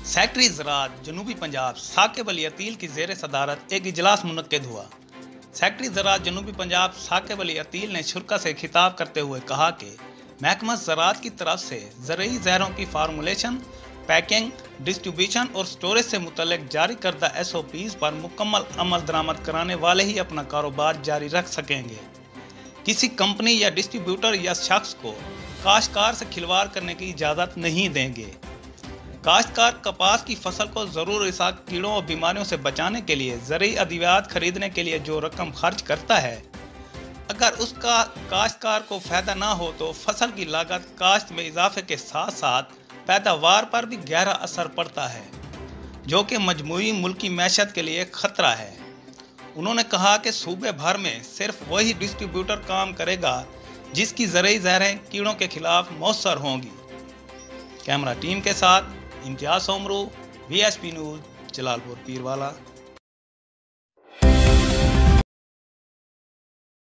Secretary ज़राअत जनूबी पंजाब साकिब अली अतील की ज़ेर सदारत एक इजलास मुनक्किद हुआ। सेक्रेटरी ज़राअत जनूबी पंजाब साकिब अली अतील ने शुरा से खिताब करते हुए कहा कि महकमा ज़राअत की तरफ से ज़रूरी ज़हरों की फार्मूलेशन, पैकिंग, डिस्ट्रीब्यूशन और स्टोरेज से मुतल्लिक जारी करदा SOPs पर मुकम्मल अमल दरामद कराने वाले ही अपना कारोबार जारी रख सकेंगे। किसी कंपनी या डिस्ट्रीब्यूटर या शख्स को काश्तकार से खिलवाड़ करने की इजाज़त नहीं देंगे। काश्तकार कपास की फसल को ज़रूर इसाक कीड़ों और बीमारियों से बचाने के लिए ज़रूरी अद्वियात खरीदने के लिए जो रकम खर्च करता है, अगर उसका काश्तकार को फ़ायदा ना हो तो फसल की लागत काश्त में इजाफे के साथ साथ पैदावार पर भी गहरा असर पड़ता है, जो कि मजमूई मुल्की मैशत के लिए ख़तरा है। उन्होंने कहा कि सूबे भर में सिर्फ वही डिस्ट्रीब्यूटर काम करेगा जिसकी ज़रूरी ज़हरें कीड़ों के खिलाफ मौसर होंगी। कैमरा टीम के साथ इम्तियाज़ सोमरू, VSP न्यूज़, जलालपुर पीरवाला।